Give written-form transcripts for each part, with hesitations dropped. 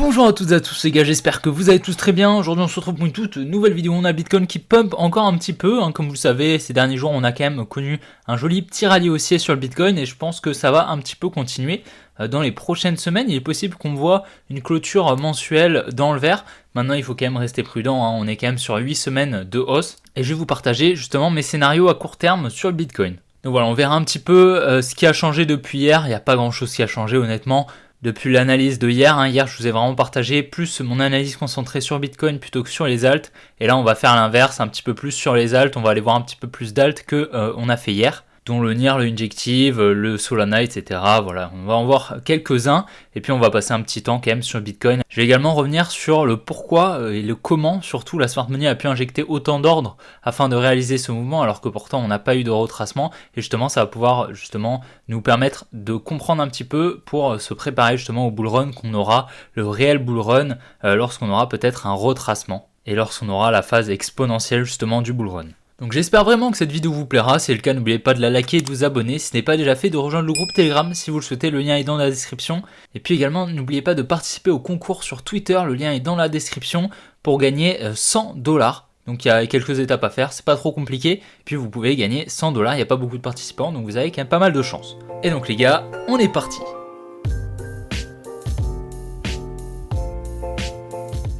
Bonjour à toutes et à tous les gars, j'espère que vous allez tous très bien. Aujourd'hui on se retrouve pour une toute nouvelle vidéo. On a Bitcoin qui pump encore un petit peu, comme vous le savez, ces derniers jours on a quand même connu un joli petit rallye haussier sur le Bitcoin et je pense que ça va un petit peu continuer dans les prochaines semaines. Il est possible qu'on voit une clôture mensuelle dans le vert. Maintenant il faut quand même rester prudent, on est quand même sur 8 semaines de hausse et je vais vous partager justement mes scénarios à court terme sur le Bitcoin. Donc voilà, on verra un petit peu ce qui a changé depuis hier. Il n'y a pas grand chose qui a changé honnêtement. Depuis l'analyse de hier, hier je vous ai vraiment partagé plus mon analyse concentrée sur Bitcoin plutôt que sur les alts. Et là on va faire l'inverse, un petit peu plus sur les alts, on va aller voir un petit peu plus d'alts que on a fait hier. Dont le NIR, le Injective, le Solana, etc. Voilà, on va en voir quelques-uns et puis on va passer un petit temps quand même sur Bitcoin. Je vais également revenir sur le pourquoi et le comment, surtout la smart money a pu injecter autant d'ordre afin de réaliser ce mouvement alors que pourtant on n'a pas eu de retracement et justement ça va pouvoir justement nous permettre de comprendre un petit peu pour se préparer justement au bull run qu'on aura, le réel bull run lorsqu'on aura peut-être un retracement et lorsqu'on aura la phase exponentielle justement du bull run. Donc j'espère vraiment que cette vidéo vous plaira, si c'est le cas n'oubliez pas de la liker et de vous abonner, si ce n'est pas déjà fait de rejoindre le groupe Telegram si vous le souhaitez, le lien est dans la description. Et puis également n'oubliez pas de participer au concours sur Twitter, le lien est dans la description pour gagner 100$. Donc il y a quelques étapes à faire, c'est pas trop compliqué, et puis vous pouvez gagner 100$, il n'y a pas beaucoup de participants donc vous avez quand même pas mal de chance. Et donc les gars, on est parti.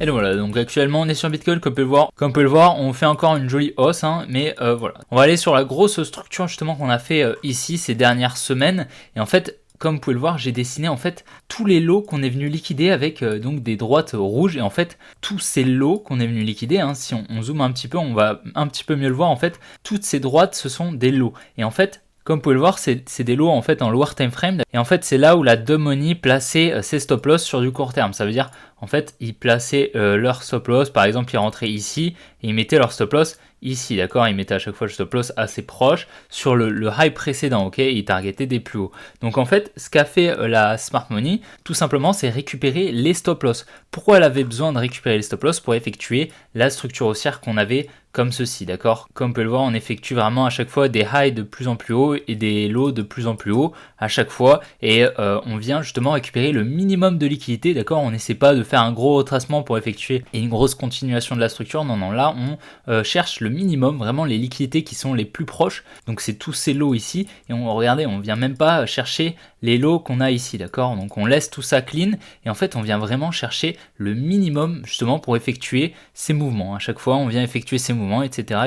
Et donc voilà, donc actuellement on est sur Bitcoin, comme on peut le voir, on fait encore une jolie hausse, mais voilà. On va aller sur la grosse structure justement qu'on a fait ici ces dernières semaines, et en fait, comme vous pouvez le voir, j'ai dessiné en fait tous les lots qu'on est venu liquider avec donc des droites rouges, et en fait, tous ces lots qu'on est venu liquider, si on zoome un petit peu, on va un petit peu mieux le voir, en fait, toutes ces droites, ce sont des lots, et en fait, comme vous pouvez le voir, c'est des lots en fait en lower time frame et en fait c'est là où la dumb money plaçait ses stop loss sur du court terme. Ça veut dire en fait ils plaçaient leur stop loss, par exemple ils rentraient ici et ils mettaient leur stop loss ici, d'accord, ils mettaient à chaque fois le stop loss assez proche sur le high précédent, ok, ils targetaient des plus hauts. Donc en fait, ce qu'a fait la smart money, tout simplement, c'est récupérer les stop loss. Pourquoi elle avait besoin de récupérer les stop loss? Pour effectuer la structure haussière qu'on avait comme ceci, d'accord. Comme on peut le voir, on effectue vraiment à chaque fois des highs de plus en plus haut et des lows de plus en plus haut à chaque fois et on vient justement récupérer le minimum de liquidité, d'accord. On n'essaie pas de faire un gros retracement pour effectuer une grosse continuation de la structure, non, là on cherche le minimum, vraiment les liquidités qui sont les plus proches, donc c'est tous ces lots ici et regardez, on vient même pas chercher les lots qu'on a ici, d'accord, donc on laisse tout ça clean et en fait on vient vraiment chercher le minimum justement pour effectuer ces mouvements. À chaque fois on vient effectuer ces mouvements, etc.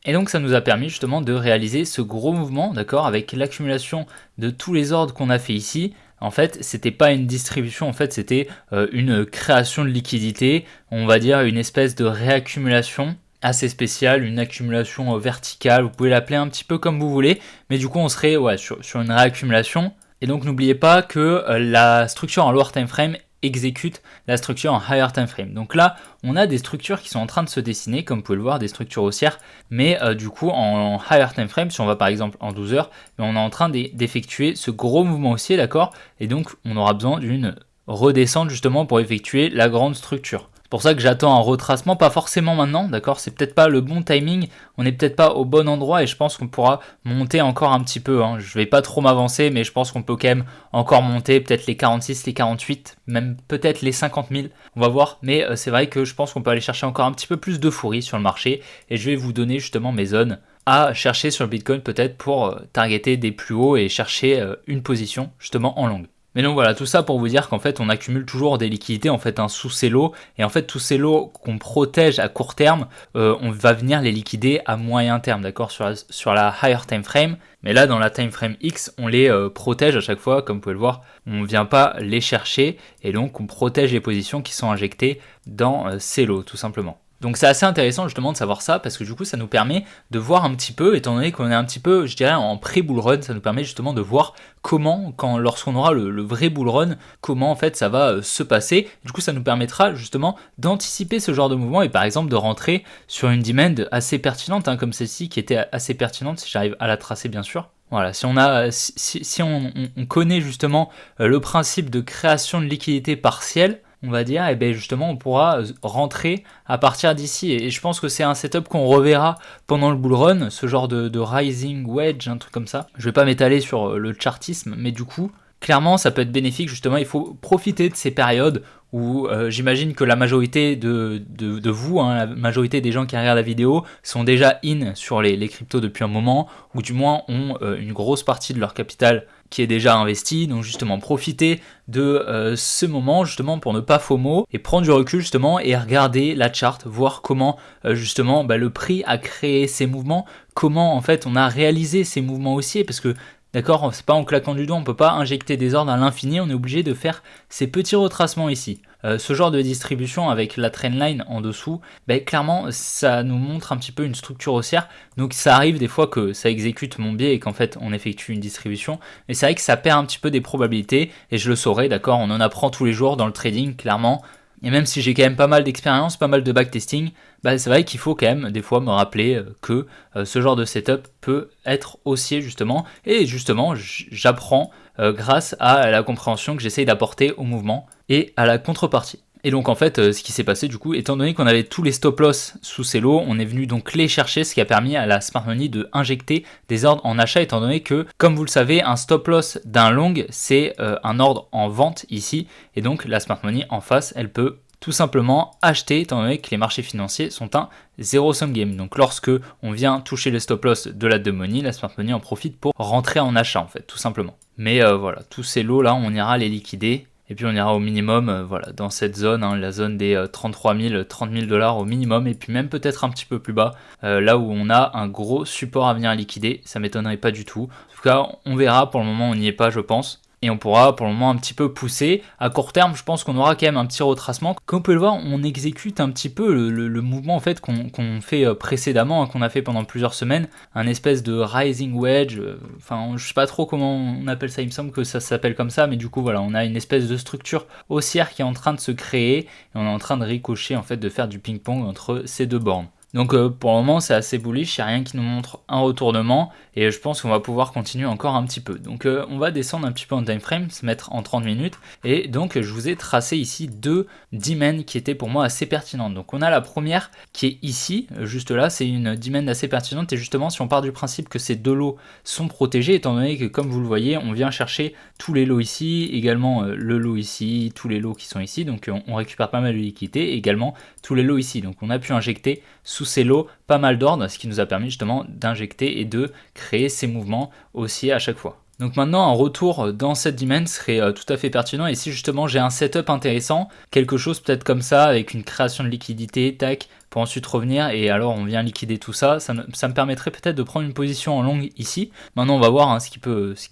Et donc ça nous a permis justement de réaliser ce gros mouvement, d'accord, avec l'accumulation de tous les ordres qu'on a fait ici. En fait, c'était pas une distribution, en fait, c'était une création de liquidité, on va dire une espèce de réaccumulation assez spéciale, une accumulation verticale, vous pouvez l'appeler un petit peu comme vous voulez, mais du coup on serait sur une réaccumulation. Et donc n'oubliez pas que la structure en lower time frame exécute la structure en higher time frame. Donc là, on a des structures qui sont en train de se dessiner, comme vous pouvez le voir, des structures haussières, mais du coup en higher time frame, si on va par exemple en 12 heures, on est en train d'effectuer ce gros mouvement haussier, d'accord, et donc on aura besoin d'une redescente justement pour effectuer la grande structure. C'est pour ça que j'attends un retracement, pas forcément maintenant, d'accord, c'est peut-être pas le bon timing, on n'est peut-être pas au bon endroit et je pense qu'on pourra monter encore un petit peu, Je vais pas trop m'avancer, mais je pense qu'on peut quand même encore monter, peut-être les 46, les 48, même peut-être les 50 000, on va voir, mais c'est vrai que je pense qu'on peut aller chercher encore un petit peu plus d'euphorie sur le marché et je vais vous donner justement mes zones à chercher sur le Bitcoin peut-être pour targeter des plus hauts et chercher une position justement en longue. Mais donc voilà, tout ça pour vous dire qu'en fait on accumule toujours des liquidités en fait sous ces lots et en fait tous ces lots qu'on protège à court terme, on va venir les liquider à moyen terme, d'accord, sur la higher time frame. Mais là dans la time frame X, on les protège à chaque fois, comme vous pouvez le voir, on ne vient pas les chercher et donc on protège les positions qui sont injectées dans ces lots tout simplement. Donc c'est assez intéressant justement de savoir ça parce que du coup ça nous permet de voir un petit peu, étant donné qu'on est un petit peu, je dirais, en pré-bull run, ça nous permet justement de voir comment, lorsqu'on aura le vrai bull run, comment en fait ça va se passer. Du coup ça nous permettra justement d'anticiper ce genre de mouvement et par exemple de rentrer sur une demand assez pertinente, comme celle-ci qui était assez pertinente si j'arrive à la tracer bien sûr. Voilà, si on connaît justement le principe de création de liquidité partielle, on va dire, et bien justement on pourra rentrer à partir d'ici et je pense que c'est un setup qu'on reverra pendant le bull run, ce genre de rising wedge, un truc comme ça. Je vais pas m'étaler sur le chartisme, mais du coup clairement ça peut être bénéfique justement, il faut profiter de ces périodes où j'imagine que la majorité de vous, hein, la majorité des gens qui regardent la vidéo sont déjà in sur les cryptos depuis un moment, ou du moins ont une grosse partie de leur capital qui est déjà investi, donc justement profiter de ce moment justement pour ne pas FOMO et prendre du recul justement et regarder la chart, voir comment justement le prix a créé ces mouvements, comment en fait on a réalisé ces mouvements haussiers, parce que d'accord, c'est pas en claquant du doigt, on peut pas injecter des ordres à l'infini, on est obligé de faire ces petits retracements ici. Ce genre de distribution avec la trendline en dessous, clairement ça nous montre un petit peu une structure haussière, donc ça arrive des fois que ça exécute mon biais et qu'en fait on effectue une distribution, mais c'est vrai que ça perd un petit peu des probabilités, et je le saurai, d'accord, on en apprend tous les jours dans le trading, clairement. Et même si j'ai quand même pas mal d'expérience, pas mal de backtesting, c'est vrai qu'il faut quand même des fois me rappeler que ce genre de setup peut être haussier justement. Et justement, j'apprends grâce à la compréhension que j'essaye d'apporter au mouvement et à la contrepartie. Et donc en fait, ce qui s'est passé du coup, étant donné qu'on avait tous les stop loss sous ces lots, on est venu donc les chercher, ce qui a permis à la smart money de injecter des ordres en achat, étant donné que, comme vous le savez, un stop loss d'un long, c'est un ordre en vente ici, et donc la smart money en face, elle peut tout simplement acheter, étant donné que les marchés financiers sont un zero-sum game. Donc lorsque on vient toucher le stop loss de la money, la smart money en profite pour rentrer en achat en fait, tout simplement. Mais voilà, tous ces lots là, on ira les liquider. Et puis on ira au minimum voilà, dans cette zone, hein, la zone des 33 000, 30 000 $ au minimum, et puis même peut-être un petit peu plus bas, là où on a un gros support à venir liquider, ça m'étonnerait pas du tout. En tout cas, on verra, pour le moment on n'y est pas je pense. Et on pourra pour le moment un petit peu pousser. À court terme, je pense qu'on aura quand même un petit retracement. Comme vous pouvez le voir, on exécute un petit peu le mouvement en fait qu'on fait précédemment, hein, qu'on a fait pendant plusieurs semaines. Un espèce de rising wedge. Enfin, je sais pas trop comment on appelle ça, il me semble que ça s'appelle comme ça. Mais du coup, voilà, on a une espèce de structure haussière qui est en train de se créer. Et on est en train de ricocher, en fait, de faire du ping-pong entre ces deux bornes. Donc pour le moment c'est assez bullish, il n'y a rien qui nous montre un retournement et je pense qu'on va pouvoir continuer encore un petit peu. Donc on va descendre un petit peu en time frame, se mettre en 30 minutes, et donc je vous ai tracé ici deux demands qui étaient pour moi assez pertinentes. Donc on a la première qui est ici, juste là, c'est une demand assez pertinente, et justement si on part du principe que ces deux lots sont protégés, étant donné que comme vous le voyez on vient chercher tous les lots ici, également le lot ici, tous les lots qui sont ici, donc on récupère pas mal de liquidités, et également tous les lots ici, donc on a pu injecter sous ces lots pas mal d'ordres, ce qui nous a permis justement d'injecter et de créer ces mouvements haussiers à chaque fois. Donc maintenant un retour dans cette dimension serait tout à fait pertinent, et si justement j'ai un setup intéressant, quelque chose peut-être comme ça avec une création de liquidité, tac, pour ensuite revenir et alors on vient liquider tout ça, ça me permettrait peut-être de prendre une position en long ici. Maintenant on va voir hein, ce qui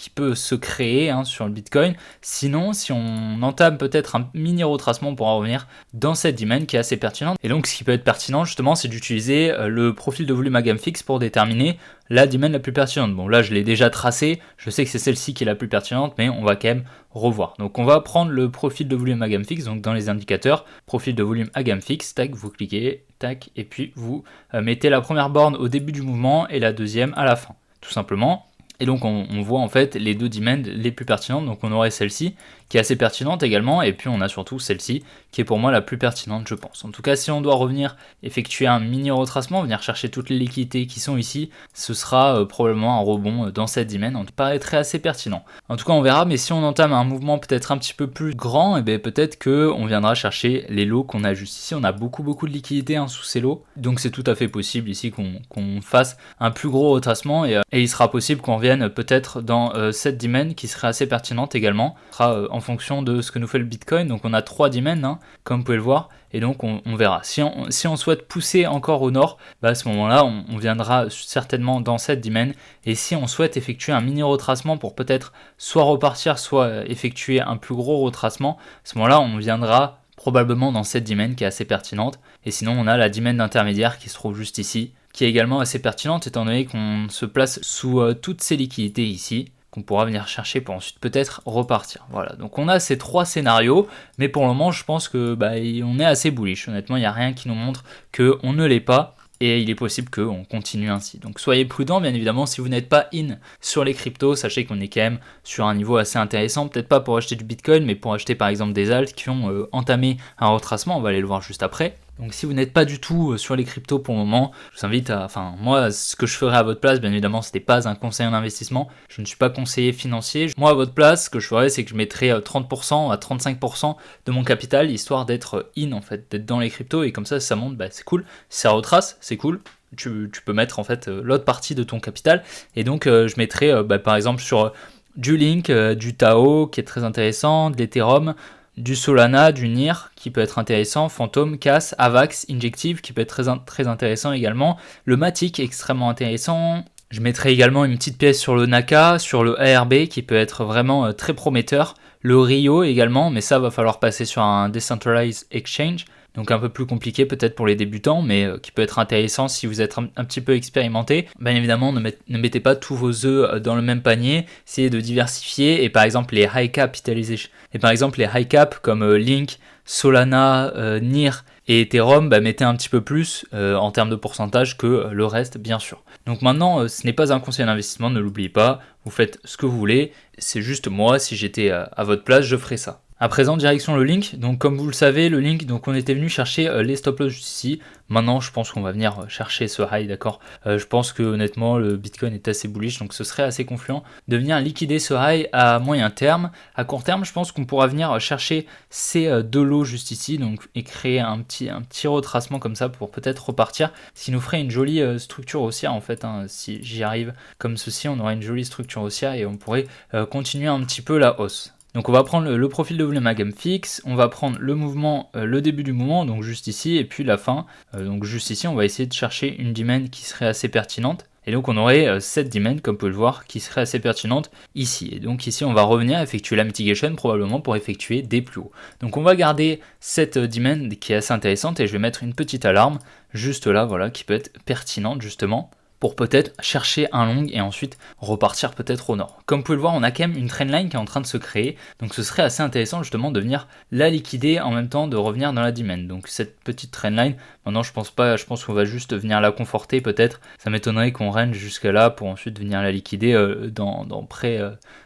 peut se créer hein, sur le Bitcoin. Sinon si on entame peut-être un mini retracement, on pourra revenir dans cette dimension qui est assez pertinente. Et donc ce qui peut être pertinent justement c'est d'utiliser le profil de volume à gamme fixe pour déterminer la dimension la plus pertinente. Bon là je l'ai déjà tracé, je sais que c'est celle-ci qui est la plus pertinente, mais on va quand même revoir. Donc on va prendre le profil de volume à gamme fixe, donc dans les indicateurs, profil de volume à gamme fixe, tac, vous cliquez, tac, et puis vous mettez la première borne au début du mouvement et la deuxième à la fin, tout simplement. Et donc on voit en fait les deux demands les plus pertinentes, donc on aurait celle-ci qui est assez pertinente également, et puis on a surtout celle-ci qui est pour moi la plus pertinente je pense. En tout cas si on doit revenir effectuer un mini retracement, venir chercher toutes les liquidités qui sont ici, ce sera probablement un rebond dans cette dimension, on paraîtrait assez pertinent. En tout cas on verra, mais si on entame un mouvement peut-être un petit peu plus grand, et bien peut-être qu'on viendra chercher les lots qu'on a juste ici. On a beaucoup de liquidités hein, sous ces lots, donc c'est tout à fait possible ici qu'on fasse un plus gros retracement, et il sera possible qu'on revienne peut-être dans cette dimension qui serait assez pertinente également. Ce sera en fonction de ce que nous fait le Bitcoin. Donc on a trois dimensions hein, comme vous pouvez le voir, et donc on verra. Si on souhaite pousser encore au nord, à ce moment-là on viendra certainement dans cette dimension, et si on souhaite effectuer un mini retracement pour peut-être soit repartir, soit effectuer un plus gros retracement, à ce moment-là on viendra probablement dans cette dimension qui est assez pertinente. Et sinon on a la dimension intermédiaire qui se trouve juste ici, qui est également assez pertinente étant donné qu'on se place sous toutes ces liquidités ici, qu'on pourra venir chercher pour ensuite peut-être repartir. Voilà, donc on a ces trois scénarios, mais pour le moment je pense que on est assez bullish. Honnêtement il n'y a rien qui nous montre qu'on ne l'est pas, et il est possible qu'on continue ainsi. Donc soyez prudents bien évidemment, si vous n'êtes pas in sur les cryptos, sachez qu'on est quand même sur un niveau assez intéressant, peut-être pas pour acheter du Bitcoin, mais pour acheter par exemple des alts qui ont entamé un retracement, on va aller le voir juste après. Donc si vous n'êtes pas du tout sur les cryptos pour le moment, je vous invite à, enfin moi ce que je ferais à votre place, bien évidemment c'était pas un conseil en investissement, je ne suis pas conseiller financier, moi à votre place ce que je ferais c'est que je mettrais 30% à 35% de mon capital histoire d'être in en fait, d'être dans les cryptos et comme ça si ça monte bah, c'est cool, si ça retrace c'est cool. Tu peux mettre en fait l'autre partie de ton capital et donc je mettrais bah, par exemple sur du Link, du Tao qui est très intéressant, de l'Ethereum, du Solana, du NIR qui peut être intéressant, Phantom, Cas, Avax, Injective qui peut être très intéressant également, le Matic extrêmement intéressant. Je mettrai également une petite pièce sur le Naka, sur le ARB qui peut être vraiment très prometteur, le Rio également, mais ça va falloir passer sur un Decentralized Exchange. Donc un peu plus compliqué peut-être pour les débutants, mais qui peut être intéressant si vous êtes un petit peu expérimenté. Bien évidemment, ne mettez pas tous vos œufs dans le même panier, essayez de diversifier, et par exemple les high capitalization, et par exemple les high cap comme Link, Solana, NIR et Ethereum, mettez un petit peu plus en termes de pourcentage que le reste bien sûr. Donc maintenant, ce n'est pas un conseil d'investissement, ne l'oubliez pas, vous faites ce que vous voulez, c'est juste moi, si j'étais à votre place, je ferais ça. À présent, direction le Link. Donc, comme vous le savez, le Link, donc on était venu chercher les stop loss juste ici. Maintenant, je pense qu'on va venir chercher ce high, d'accord. Je pense que honnêtement, le Bitcoin est assez bullish, donc ce serait assez confluent de venir liquider ce high à moyen terme. À court terme, je pense qu'on pourra venir chercher ces deux lots juste ici, donc et créer un petit retracement comme ça pour peut-être repartir. Ce qui nous ferait une jolie structure haussière en fait. Si j'y arrive comme ceci, on aurait une jolie structure haussière et on pourrait continuer un petit peu la hausse. Donc on va prendre le profil de volume à gamme fixe, on va prendre le mouvement, le début du mouvement, donc juste ici, et puis la fin. Donc juste ici, on va essayer de chercher une demand qui serait assez pertinente. Et donc on aurait cette demand, comme vous pouvez le voir, qui serait assez pertinente ici. Et donc ici, on va revenir effectuer la mitigation probablement pour effectuer des plus hauts. Donc on va garder cette demand qui est assez intéressante et je vais mettre une petite alarme juste là, voilà, qui peut être pertinente justement, pour peut-être chercher un long et ensuite repartir peut-être au nord. Comme vous pouvez le voir, on a quand même une trendline qui est en train de se créer, donc ce serait assez intéressant justement de venir la liquider en même temps de revenir dans la demand. Donc cette petite trendline, maintenant je pense qu'on va juste venir la conforter peut-être, ça m'étonnerait qu'on range jusqu'à là pour ensuite venir la liquider dans près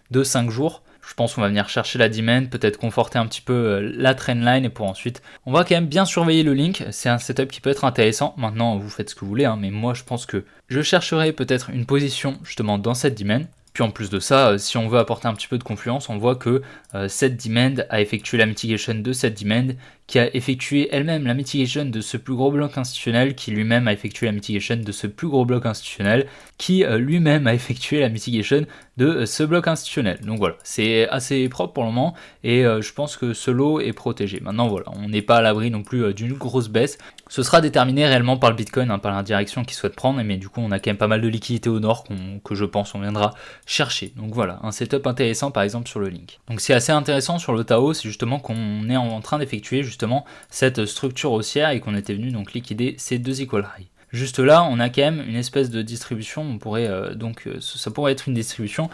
de 5 jours. Je pense qu'on va venir chercher la demand, peut-être conforter un petit peu la trendline et pour ensuite, on va quand même bien surveiller le Link. C'est un setup qui peut être intéressant. Maintenant, vous faites ce que vous voulez, mais moi je pense que je chercherai peut-être une position justement dans cette demand. Puis en plus de ça, si on veut apporter un petit peu de confluence, on voit que cette demand a effectué la mitigation de cette demand, qui a effectué elle-même la mitigation de ce plus gros bloc institutionnel, qui lui-même a effectué la mitigation de ce plus gros bloc institutionnel, qui lui-même a effectué la mitigation de ce bloc institutionnel. Donc voilà, c'est assez propre pour le moment, et je pense que ce lot est protégé. Maintenant voilà, on n'est pas à l'abri non plus d'une grosse baisse. Ce sera déterminé réellement par le Bitcoin, par la direction qu'il souhaite prendre, mais du coup on a quand même pas mal de liquidités au nord que je pense on viendra chercher. Donc voilà, un setup intéressant par exemple sur le Link. Donc c'est assez intéressant sur le Tao, c'est justement qu'on est en train d'effectuer justement cette structure haussière et qu'on était venu donc liquider ces deux equal high. Juste là, on a quand même une espèce de distribution, on pourrait ça pourrait être une distribution.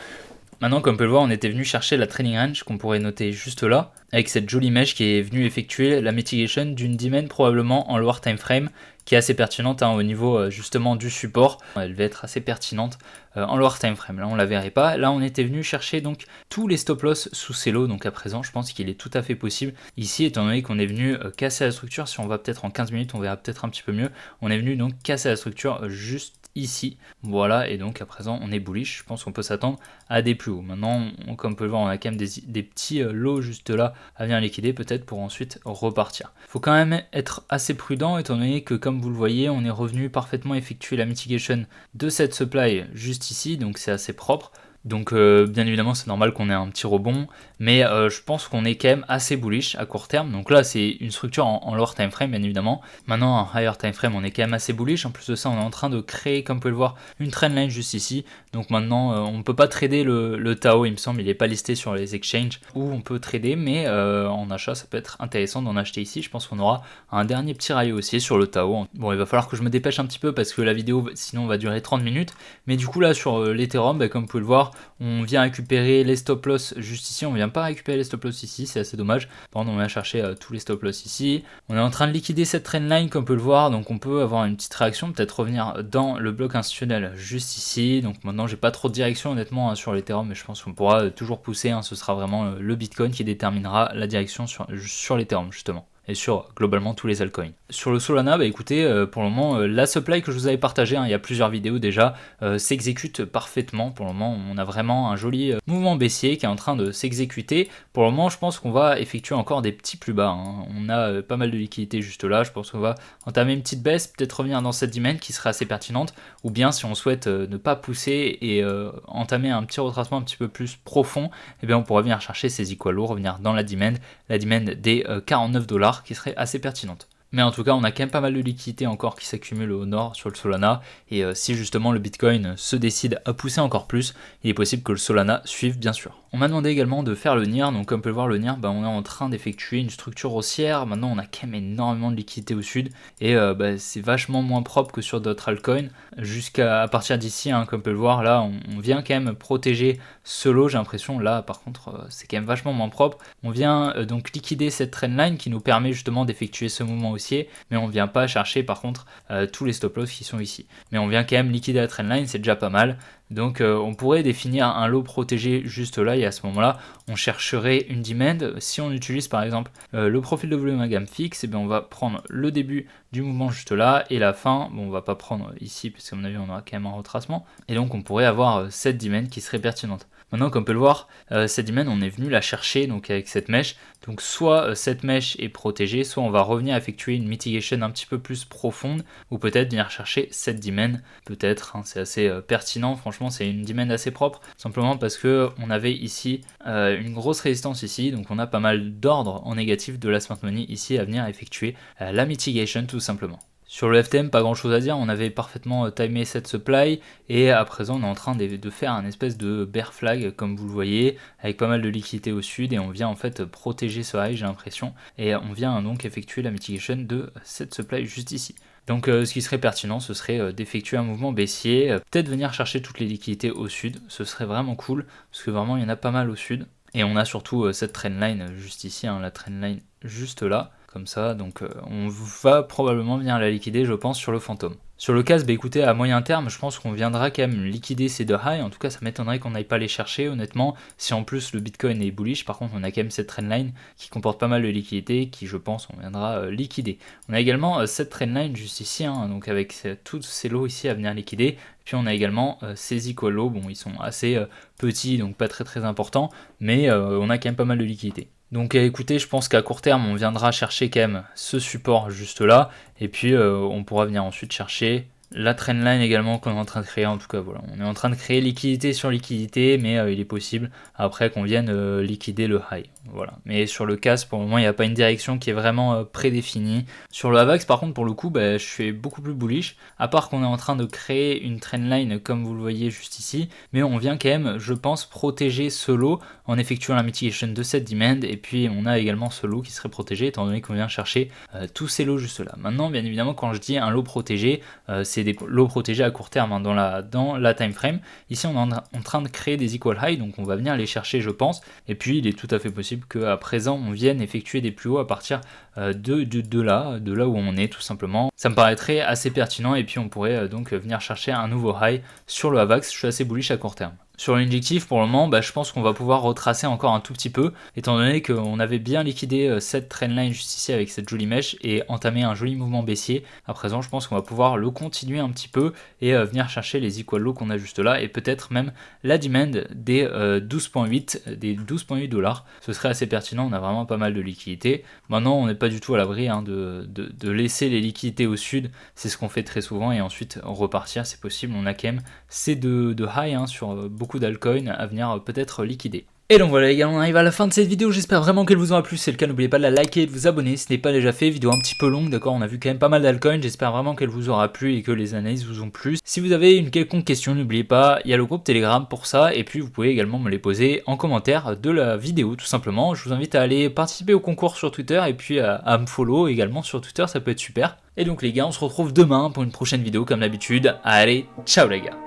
Maintenant, comme on peut le voir, on était venu chercher la trading range qu'on pourrait noter juste là, avec cette jolie mèche qui est venue effectuer la mitigation d'une demand probablement en lower time frame, qui est assez pertinente au niveau justement du support. Elle va être assez pertinente en lower time frame. Là, on la verrait pas. Là, on était venu chercher donc tous les stop loss sous ces lots. Donc à présent, je pense qu'il est tout à fait possible. Ici, étant donné qu'on est venu casser la structure, si on va peut-être en 15 minutes, on verra peut-être un petit peu mieux. On est venu donc casser la structure juste ici, voilà, et donc à présent on est bullish, je pense qu'on peut s'attendre à des plus hauts. Maintenant, comme on peut le voir, on a quand même des petits lots juste là à venir liquider peut-être pour ensuite repartir. Il faut quand même être assez prudent étant donné que comme vous le voyez, on est revenu parfaitement effectuer la mitigation de cette supply juste ici, donc c'est assez propre. Donc bien évidemment c'est normal qu'on ait un petit rebond, mais je pense qu'on est quand même assez bullish à court terme. Donc là c'est une structure en lower time frame bien évidemment. Maintenant en higher time frame on est quand même assez bullish. En plus de ça on est en train de créer, comme vous pouvez le voir, une trendline juste ici. Donc maintenant on ne peut pas trader le Tao, il me semble, il n'est pas listé sur les exchanges où on peut trader, mais en achat ça peut être intéressant d'en acheter ici. Je pense qu'on aura un dernier petit rail haussier sur le Tao. Bon, il va falloir que je me dépêche un petit peu parce que la vidéo sinon va durer 30 minutes. Mais du coup là sur l'Ethereum, comme vous pouvez le voir, on vient récupérer les stop loss juste ici, on vient pas récupérer les stop loss ici, c'est assez dommage. Par contre on vient chercher tous les stop loss ici. On est en train de liquider cette trendline comme on peut le voir, donc on peut avoir une petite réaction, peut-être revenir dans le bloc institutionnel juste ici. Donc maintenant j'ai pas trop de direction honnêtement sur l'Ethereum, mais je pense qu'on pourra toujours pousser, ce sera vraiment le Bitcoin qui déterminera la direction sur l'Ethereum justement. et sur globalement tous les altcoins. Sur le Solana, bah écoutez, pour le moment, la supply que je vous avais partagée, il y a plusieurs vidéos déjà, s'exécute parfaitement. Pour le moment, on a vraiment un joli mouvement baissier qui est en train de s'exécuter. Pour le moment, je pense qu'on va effectuer encore des petits plus bas. On a pas mal de liquidités juste là. Je pense qu'on va entamer une petite baisse, peut-être revenir dans cette demand qui serait assez pertinente. Ou bien si on souhaite ne pas pousser et entamer un petit retracement un petit peu plus profond, eh bien on pourrait venir chercher ces equal lows, revenir dans la demand des 49 $ qui serait assez pertinente. Mais en tout cas, on a quand même pas mal de liquidités encore qui s'accumulent au nord sur le Solana. Et si justement le Bitcoin se décide à pousser encore plus, il est possible que le Solana suive bien sûr. On m'a demandé également de faire le NIR. Donc comme on peut le voir, le NIR, on est en train d'effectuer une structure haussière. Maintenant, on a quand même énormément de liquidités au sud. Et c'est vachement moins propre que sur d'autres altcoins. Jusqu'à partir d'ici, comme on peut le voir, là, on vient quand même protéger ce lot. J'ai l'impression, là, par contre, c'est quand même vachement moins propre. On vient donc liquider cette trendline qui nous permet justement d'effectuer ce mouvement haussier, mais on vient pas chercher par contre tous les stop loss qui sont ici. Mais on vient quand même liquider la trendline, c'est déjà pas mal. Donc on pourrait définir un lot protégé juste là, et à ce moment-là, on chercherait une demand. Si on utilise par exemple le profil de volume à gamme fixe, et bien on va prendre le début du mouvement juste là et la fin. Bon, on va pas prendre ici parce qu'à mon avis on aura quand même un retracement. Et donc on pourrait avoir cette demand qui serait pertinente. Maintenant, comme on peut le voir, cette demand, on est venu la chercher donc avec cette mèche. Donc soit cette mèche est protégée, soit on va revenir effectuer une mitigation un petit peu plus profonde, ou peut-être venir chercher cette demand. Peut-être, c'est assez pertinent. Franchement, c'est une demand assez propre, simplement parce que on avait ici une grosse résistance ici. Donc on a pas mal d'ordres en négatif de la smart money ici à venir effectuer la mitigation tout simplement. Sur le FTM, pas grand chose à dire, on avait parfaitement timé cette supply et à présent on est en train de faire un espèce de bear flag comme vous le voyez, avec pas mal de liquidité au sud et on vient en fait protéger ce high, j'ai l'impression, et on vient donc effectuer la mitigation de cette supply juste ici. Donc ce qui serait pertinent, ce serait d'effectuer un mouvement baissier, peut-être venir chercher toutes les liquidités au sud, ce serait vraiment cool, parce que vraiment il y en a pas mal au sud. Et on a surtout cette trendline juste ici, la trendline juste là, comme ça, donc on va probablement venir la liquider, je pense, sur le fantôme. Sur le CAS, écoutez, à moyen terme, je pense qu'on viendra quand même liquider ces deux highs. En tout cas, ça m'étonnerait qu'on n'aille pas les chercher, honnêtement. Si en plus le Bitcoin est bullish, par contre, on a quand même cette trendline qui comporte pas mal de liquidités, qui, je pense, on viendra liquider. On a également cette trendline juste ici, donc avec tous ces lots ici à venir liquider. Puis on a également ces equal lows, bon, ils sont assez petits, donc pas très importants, mais on a quand même pas mal de liquidités. Donc écoutez, je pense qu'à court terme, on viendra chercher quand même ce support juste là, et puis on pourra venir ensuite chercher la trendline également qu'on est en train de créer. En tout cas, voilà, on est en train de créer liquidité sur liquidité, mais il est possible après qu'on vienne liquider le high. Voilà. Mais sur le CAS, pour le moment, il n'y a pas une direction qui est vraiment prédéfinie. Sur le AVAX, par contre, pour le coup, je suis beaucoup plus bullish, à part qu'on est en train de créer une trendline comme vous le voyez juste ici, mais on vient quand même, je pense, protéger ce lot en effectuant la mitigation de cette demand, et puis on a également ce lot qui serait protégé, étant donné qu'on vient chercher tous ces lots juste là. Maintenant, bien évidemment, quand je dis un lot protégé, c'est des lots protégés à court terme dans la time frame. Ici, on est en train de créer des equal high, donc on va venir les chercher, je pense, et puis il est tout à fait possible qu'à présent on vienne effectuer des plus hauts à partir de là où on est tout simplement. Ça me paraîtrait assez pertinent et puis on pourrait donc venir chercher un nouveau high sur le AVAX. Je suis assez bullish à court terme. Sur l'injectif, pour le moment, je pense qu'on va pouvoir retracer encore un tout petit peu, étant donné qu'on avait bien liquidé cette trendline juste ici avec cette jolie mèche et entamé un joli mouvement baissier. À présent, je pense qu'on va pouvoir le continuer un petit peu et venir chercher les equal lows qu'on a juste là, et peut-être même la demand des 12,8 $. Ce serait assez pertinent, on a vraiment pas mal de liquidités. Maintenant, on n'est pas du tout à l'abri de laisser les liquidités au sud, c'est ce qu'on fait très souvent, et ensuite repartir, c'est possible. On a quand même ces deux high sur beaucoup d'altcoins à venir peut-être liquider. Et donc voilà les gars, on arrive à la fin de cette vidéo, j'espère vraiment qu'elle vous aura plu. Si c'est le cas, n'oubliez pas de la liker et de vous abonner si ce n'est pas déjà fait. Vidéo un petit peu longue, d'accord, on a vu quand même pas mal d'altcoins, j'espère vraiment qu'elle vous aura plu et que les analyses vous ont plu. Si vous avez une quelconque question, n'oubliez pas, il y a le groupe Telegram pour ça, et puis vous pouvez également me les poser en commentaire de la vidéo tout simplement. Je vous invite à aller participer au concours sur Twitter et puis à me follow également sur Twitter, ça peut être super. Et donc les gars, on se retrouve demain pour une prochaine vidéo comme d'habitude. Allez, ciao les gars.